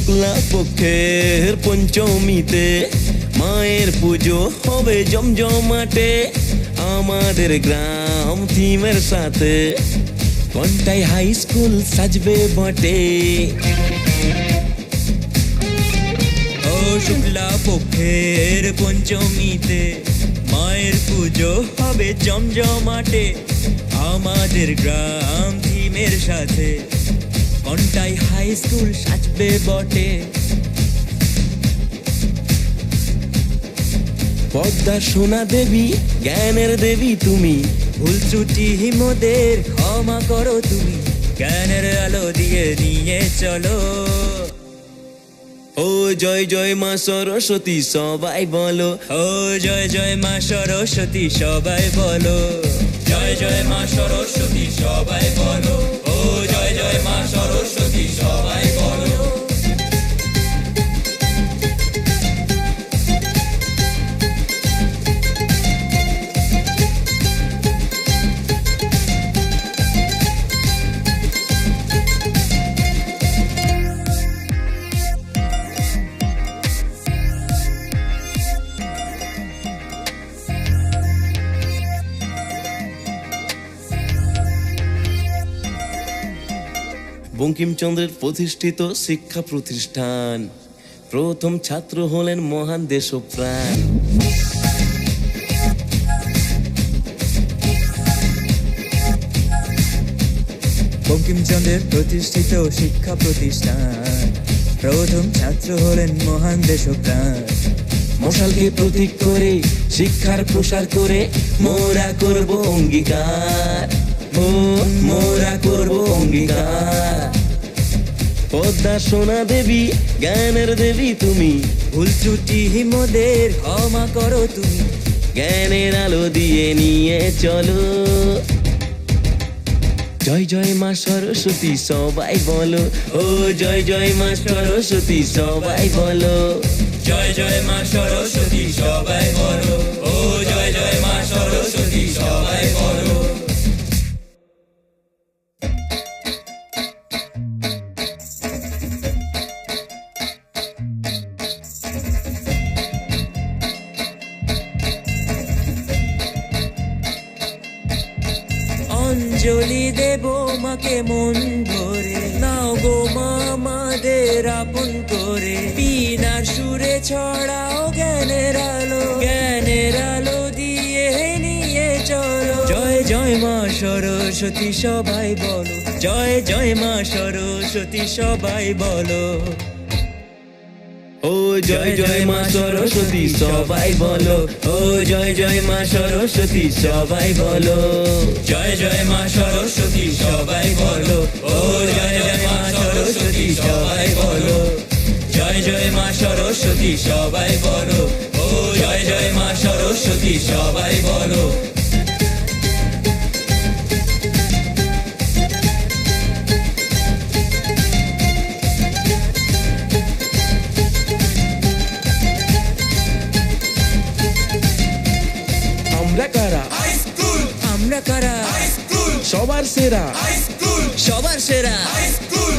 শুক্লা পক্ষের পঞ্চমীতে মায়ের পুজো হবে জমজমাটে আমাদের গ্রাম থিমের সাথে কন্টাই হাই স্কুল সাজবে বটে। ও শুক্লা পক্ষের পঞ্চমীতে মায়ের পুজো হবে জমজমাটে আমাদের গ্রাম থিমের সাথে কন্টাই হাই স্কুল সাজবে বটে। পদ্মা সোনা দেবী জ্ঞানের দেবী তুমি ভুল ত্রুটি মোদের ক্ষমা করো তুমি জ্ঞানের আলো দিয়ে নিয়ে চলো। ও জয় জয় মা সরস্বতী সবাই বলো, ও জয় জয় মা সরস্বতী সবাই বলো, জয় জয় মা সরস্বতী সবাই বলো, ও জয় জয় মা সরস্বতী সবাই বলো। বঙ্কিমচন্দ্রের প্রতিষ্ঠিত শিক্ষা প্রতিষ্ঠান প্রথম ছাত্র হলেন মহান দেশপ্রাণ। বঙ্কিমচন্দ্রের প্রতিষ্ঠিত শিক্ষা প্রতিষ্ঠান প্রথম ছাত্র হলেন মহান দেশপ্রাণ। মশালকে প্রতীক করে শিক্ষার প্রসার করে মোরা করব অঙ্গীকার, ও মোরা করব অঙ্গীকার। পদ্মা সোনা দেবী জ্ঞানের দেবী তুমি ভুল ত্রুটি মোদের ক্ষমা করো তুমি জ্ঞানের আলো দিয়ে নিয়ে চলো। জয় জয় মা সরস্বতী সবাই বলো, ও জয় জয় মা সরস্বতী সবাই বলো, জয় জয় মা সরস্বতী সবাই বলো, ও জয় জয় মা সরস্বতী সবাই বলো। অঞ্জলি দেব মাকে মন ভরে নাও গো মা আমাদের আপন করে বিনার সুরে ছড়াও জ্ঞানের আলো দিয়ে নিয়ে চলো। জয় জয় মা সরস্বতী সবাই বলো, জয় জয় মা সরস্বতী সবাই বলো, ও জয় জয় মা সরস্বতী সবাই বলো, ও জয় জয় মা সরস্বতী সবাই বলো, জয় জয় মা সরস্বতী সবাই বলো, ও জয় জয় মা সরস্বতী সবাই বলো, জয় জয় মা সরস্বতী সবাই বলো, ও জয় জয় মা সরস্বতী সবাই বলো। আমরা কারা হাইস্কুল, আমরা কারা সবার সেরা হাইস্কুল, সবার সেরা হাইস্কুল।